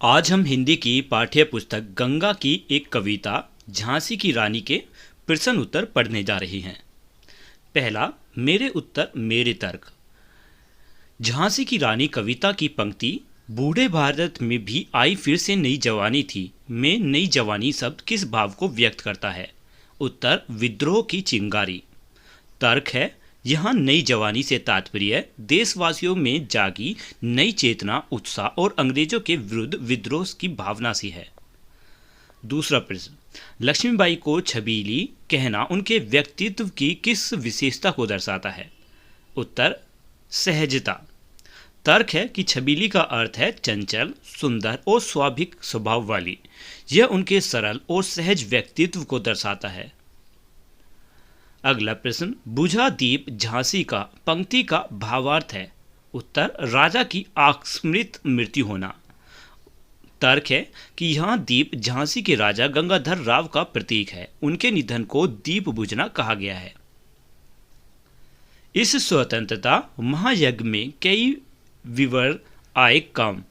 आज हम हिंदी की पाठ्य पुस्तक गंगा की एक कविता झांसी की रानी के प्रश्न उत्तर पढ़ने जा रहे हैं। पहला, मेरे उत्तर मेरे तर्क। झांसी की रानी कविता की पंक्ति बूढ़े भारत में भी आई फिर से नई जवानी थी में नई जवानी शब्द किस भाव को व्यक्त करता है? उत्तर, विद्रोह की चिंगारी। तर्क है, यहाँ नई जवानी से तात्पर्य देशवासियों में जागी नई चेतना, उत्साह और अंग्रेजों के विरुद्ध विद्रोह की भावना सी है। दूसरा प्रश्न, लक्ष्मीबाई को छबीली कहना उनके व्यक्तित्व की किस विशेषता को दर्शाता है? उत्तर, सहजता। तर्क है कि छबीली का अर्थ है चंचल, सुंदर और स्वाभाविक स्वभाव वाली। यह उनके सरल और सहज व्यक्तित्व को दर्शाता है। अगला प्रश्न, बुझा दीप झांसी का पंक्ति का भावार्थ है? उत्तर, राजा की आकस्मिक मृत्यु होना। तर्क है कि यह दीप झांसी के राजा गंगाधर राव का प्रतीक है। उनके निधन को दीप बुझना कहा गया है। इस स्वतंत्रता महायज्ञ में कई विवर आए कम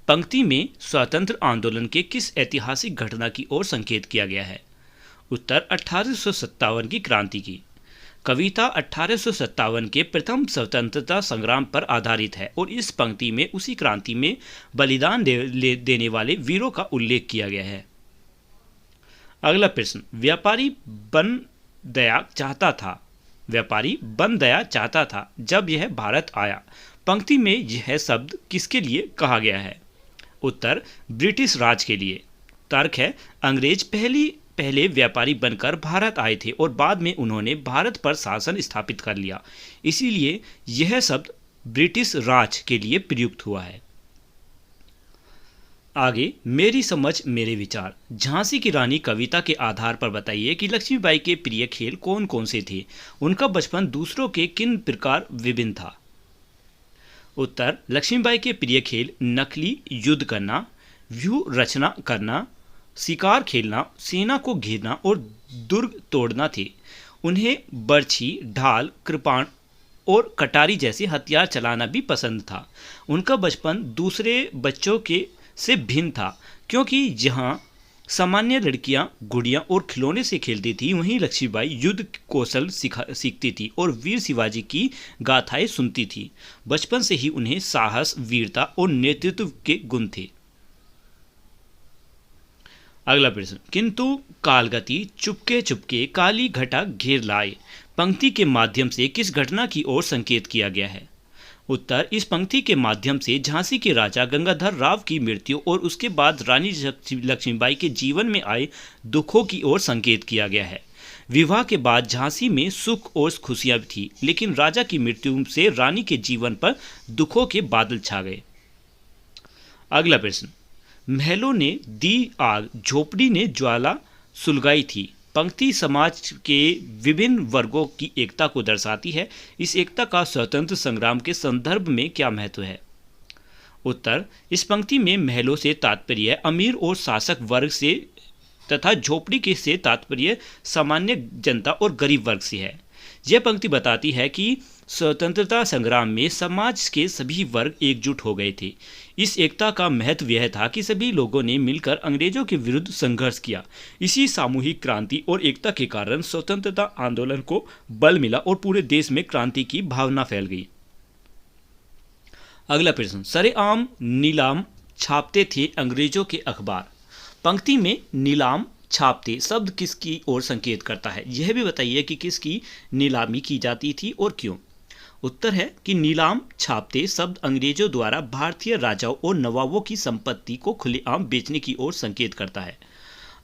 पंक्ति में स्वतंत्र आंदोलन के किस ऐतिहासिक घटना की ओर संकेत किया गया है? उत्तर, 1857 की क्रांति की। कविता 1857 के प्रथम स्वतंत्रता संग्राम पर आधारित है और इस पंक्ति में उसी क्रांति में बलिदान देने वाले वीरों का उल्लेख किया गया है। अगला प्रश्न, व्यापारी बन दया चाहता था जब यह भारत आया। पंक्ति में यह शब्द किसके लिए कहा गया है? उत्तर, ब्रिटिश राज के लिए। तर्क है, अंग्रेज पहले व्यापारी बनकर भारत आए थे और बाद में उन्होंने भारत पर शासन स्थापित कर लिया, इसीलिए यह शब्द ब्रिटिश राज के लिए प्रयुक्त हुआ है। आगे, मेरी समझ मेरे विचार। झांसी की रानी कविता के आधार पर बताइए कि लक्ष्मीबाई के प्रिय खेल कौन कौन से थे? उनका बचपन दूसरों के किन प्रकार विभिन्न था? उत्तर, लक्ष्मीबाई के प्रिय खेल नकली युद्ध करना, व्यूह रचना करना, शिकार खेलना, सेना को घेरना और दुर्ग तोड़ना थे। उन्हें बर्छी, ढाल, कृपाण और कटारी जैसे हथियार चलाना भी पसंद था। उनका बचपन दूसरे बच्चों के से भिन्न था, क्योंकि जहां सामान्य लड़कियां गुड़ियां और खिलौने से खेलती थी, वहीं लक्ष्मीबाई युद्ध कौशल सीखती थी और वीर शिवाजी की गाथाएं सुनती थी। बचपन से ही उन्हें साहस, वीरता और नेतृत्व के गुण थे। अगला प्रश्न, किंतु कालगति चुपके चुपके काली घटा घेर लाए पंक्ति के माध्यम से किस घटना की ओर संकेत किया गया है? उत्तर, इस पंक्ति के माध्यम से झांसी के राजा गंगाधर राव की मृत्यु और उसके बाद रानी लक्ष्मीबाई के जीवन में आए दुखों की ओर संकेत किया गया है। विवाह के बाद झांसी में सुख और खुशियां थी, लेकिन राजा की मृत्यु से रानी के जीवन पर दुखों के बादल छा गए। अगला प्रश्न, महलों ने दी आग, झोपड़ी ने ज्वाला सुलगाई थी पंक्ति समाज के विभिन्न वर्गों की एकता को दर्शाती है। इस एकता का स्वतंत्र संग्राम के संदर्भ में क्या महत्व है? उत्तर, इस पंक्ति में महलों से तात्पर्य अमीर और शासक वर्ग से तथा झोपड़ी के से तात्पर्य सामान्य जनता और गरीब वर्ग से है। यह पंक्ति बताती है कि स्वतंत्रता संग्राम में समाज के सभी वर्ग एकजुट हो गए थे। इस एकता का महत्व यह था कि सभी लोगों ने मिलकर अंग्रेजों के विरुद्ध संघर्ष किया। इसी सामूहिक क्रांति और एकता के कारण स्वतंत्रता आंदोलन को बल मिला और पूरे देश में क्रांति की भावना फैल गई। अगला प्रश्न, सरेआम नीलाम छापते थे अंग्रेजों के अखबार। पंक्ति में नीलाम छापते शब्द किसकी ओर संकेत करता है? यह भी बताइए कि किसकी नीलामी की जाती थी और क्यों? उत्तर है कि नीलाम छापते शब्द अंग्रेजों द्वारा भारतीय राजाओं और नवाबों की संपत्ति को खुलेआम बेचने की ओर संकेत करता है।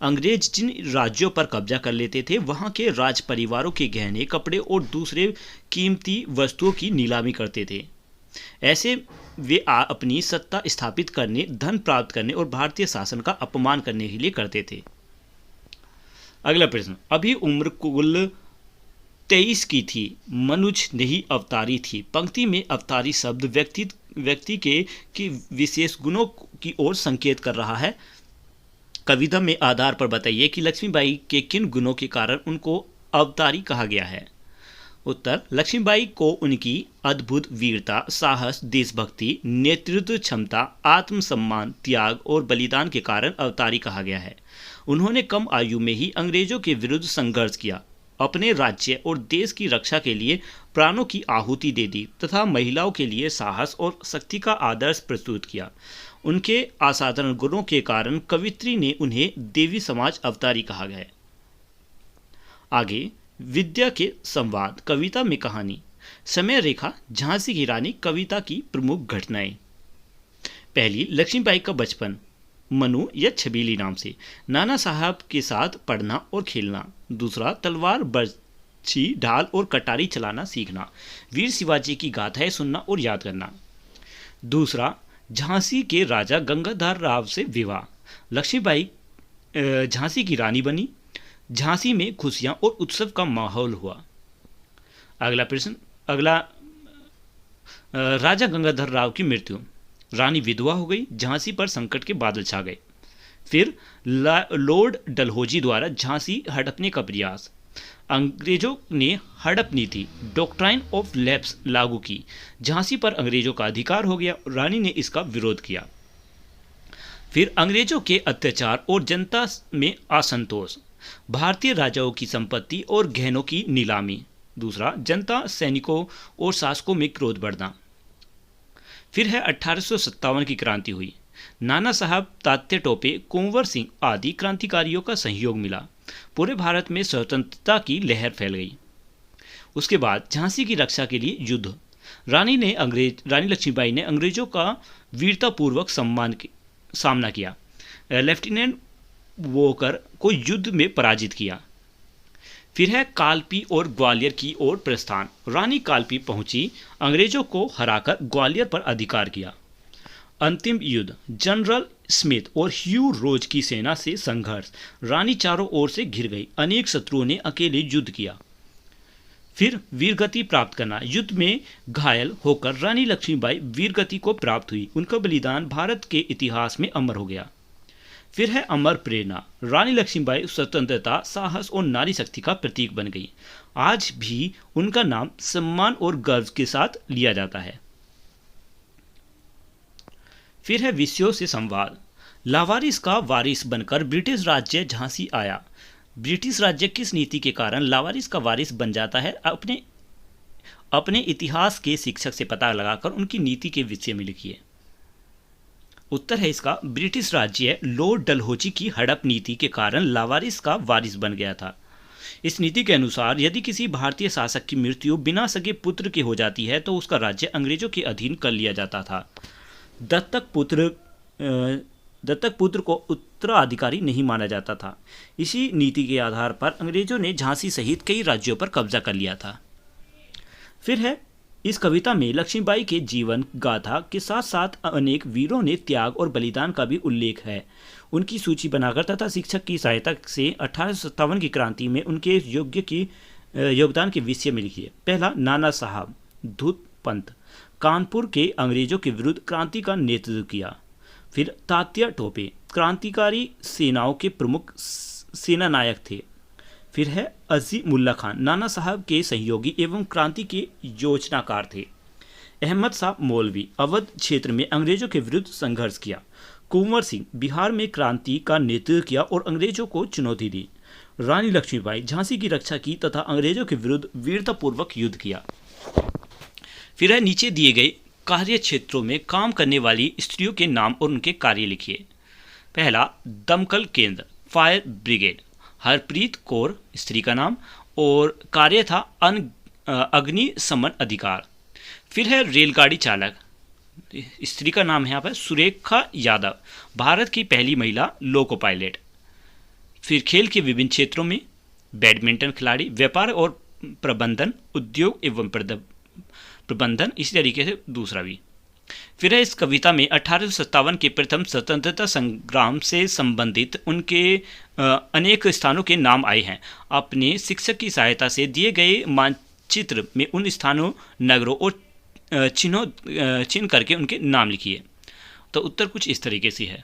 अंग्रेज जिन राज्यों पर कब्जा कर लेते थे, वहां के राज परिवारों के गहने, कपड़े और दूसरे कीमती वस्तुओं की नीलामी करते थे। ऐसे वे अपनी सत्ता स्थापित करने, धन प्राप्त करने और भारतीय शासन का अपमान करने के लिए करते थे। अगला प्रश्न, अभी उम्र कुल 23 की थी, मनुज नहीं अवतारी थी। पंक्ति में अवतारी शब्द व्यक्ति के विशेष गुणों की ओर संकेत कर रहा है। कविता में आधार पर बताइए कि लक्ष्मीबाई के किन गुणों के कारण उनको अवतारी कहा गया है? उत्तर, लक्ष्मीबाई को उनकी अद्भुत वीरता, साहस, देशभक्ति, नेतृत्व क्षमता, आत्मसम्मान, त्याग और बलिदान के कारण अवतारी कहा गया है। उन्होंने कम आयु में ही अंग्रेजों के विरुद्ध संघर्ष किया, अपने राज्य और देश की रक्षा के लिए प्राणों की आहुति दे दी तथा महिलाओं के लिए साहस और शक्ति का आदर्श प्रस्तुत किया। उनके असाधारण गुणों के कारण कवित्री ने उन्हें देवी समाज अवतारी कहा गया है। आगे, विद्या के संवाद, कविता में कहानी। समय रेखा, झांसी की रानी कविता की प्रमुख घटनाएं। पहली, लक्ष्मीबाई का बचपन। मनु या छबीली नाम से नाना साहब के साथ पढ़ना और खेलना। दूसरा, तलवार, बर्छी, ढाल और कटारी चलाना सीखना। वीर शिवाजी की गाथाएं सुनना और याद करना। दूसरा, झांसी के राजा गंगाधर राव से विवाह। लक्ष्मीबाई झांसी की रानी बनी। झांसी में खुशियां और उत्सव का माहौल हुआ। अगला प्रश्न, राजा गंगाधर राव की मृत्यु। रानी विधवा हो गई, झांसी पर संकट के बादल छा गए। फिर लॉर्ड डलहौजी द्वारा झांसी हड़पने का प्रयास। अंग्रेजों ने हड़प नीति, डॉक्ट्राइन ऑफ लैप्स लागू की। झांसी पर अंग्रेजों का अधिकार हो गया, रानी ने इसका विरोध किया। फिर अंग्रेजों के अत्याचार और जनता में असंतोष। भारतीय राजाओं की संपत्ति और गहनों की नीलामी। दूसरा, जनता, सैनिकों और शासकों में क्रोध बढ़ना। फिर है 1857 की क्रांति हुई। नाना साहब, तात्या टोपे, कुंवर सिंह आदि क्रांतिकारियों का सहयोग मिला। पूरे भारत में स्वतंत्रता की लहर फैल गई। उसके बाद झांसी की रक्षा के लिए युद्ध। रानी लक्ष्मीबाई ने अंग्रेजों का वीरतापूर्वक सामना किया। लेफ्टिनेंट वोकर को युद्ध में पराजित किया। फिर है कालपी और ग्वालियर की ओर प्रस्थान। रानी कालपी पहुंची, अंग्रेजों को हराकर ग्वालियर पर अधिकार किया। अंतिम युद्ध, जनरल स्मिथ और ह्यू रोज की सेना से संघर्ष। रानी चारों ओर से घिर गई, अनेक शत्रुओं ने अकेले युद्ध किया। फिर वीरगति प्राप्त करना। युद्ध में घायल होकर रानी लक्ष्मीबाई वीरगति को प्राप्त हुई। उनका बलिदान भारत के इतिहास में अमर हो गया। फिर है अमर प्रेरणा। रानी लक्ष्मीबाई स्वतंत्रता, साहस और नारी शक्ति का प्रतीक बन गई। आज भी उनका नाम सम्मान और गर्व के साथ लिया जाता है। फिर है विषयों से संवाद। लावारिस का वारिस बनकर ब्रिटिश राज्य झांसी आया। ब्रिटिश राज्य किस नीति के कारण लावारिस का वारिस बन जाता है, अपने इतिहास के शिक्षक से पता लगाकर उनकी नीति के विषय में लिखिए। उत्तर है इसका, ब्रिटिश राज्य लॉर्ड डलहौजी की हड़प नीति के कारण लावारिस का वारिस बन गया था। इस नीति के अनुसार यदि किसी भारतीय शासक की मृत्यु बिना सगे पुत्र के हो जाती है तो उसका राज्य अंग्रेजों के अधीन कर लिया जाता था। दत्तक पुत्र को उत्तराधिकारी नहीं माना जाता था। इसी नीति के आधार पर अंग्रेजों ने झांसी सहित कई राज्यों पर कब्जा कर लिया था। फिर है, इस कविता में लक्ष्मीबाई के जीवन गाथा के साथ साथ अनेक वीरों ने त्याग और बलिदान का भी उल्लेख है। उनकी सूची बनाकर तथा शिक्षक की सहायता से 1857 की क्रांति में उनके योगदान के विषय में लिखिए। पहला, नाना साहब, धूत पंथ, कानपुर के अंग्रेजों के विरुद्ध क्रांति का नेतृत्व किया। फिर तात्या टोपे, क्रांतिकारी सेनाओं के प्रमुख सेनानायक थे। फिर है अजीमुल्ला खान, नाना साहब के सहयोगी एवं क्रांति के योजनाकार थे। अहमद शाह मौलवी, अवध क्षेत्र में अंग्रेजों के विरुद्ध संघर्ष किया। कुंवर सिंह, बिहार में क्रांति का नेतृत्व किया और अंग्रेजों को चुनौती दी। रानी लक्ष्मीबाई, झांसी की रक्षा की तथा अंग्रेजों के विरुद्ध वीरतापूर्वक युद्ध किया। फिर है, नीचे दिए गए कार्य क्षेत्रों में काम करने वाली स्त्रियों के नाम और उनके कार्य लिखिए। पहला, दमकल केंद्र, फायर ब्रिगेड। हरप्रीत कौर स्त्री का नाम और कार्य था अग्निशमन अधिकार। फिर है रेलगाड़ी चालक, स्त्री का नाम है यहाँ पर सुरेखा यादव, भारत की पहली महिला लोको पायलट। फिर खेल के विभिन्न क्षेत्रों में बैडमिंटन खिलाड़ी, व्यापार और प्रबंधन, उद्योग एवं प्रबंधन, इसी तरीके से दूसरा भी। फिर है, इस कविता में 1857 के प्रथम स्वतंत्रता संग्राम से संबंधित उनके अनेक स्थानों के नाम आए हैं। अपने शिक्षक की सहायता से दिए गए मानचित्र में उन स्थानों, नगरों और चिन्ह करके उनके नाम लिखिए। तो उत्तर कुछ इस तरीके से है।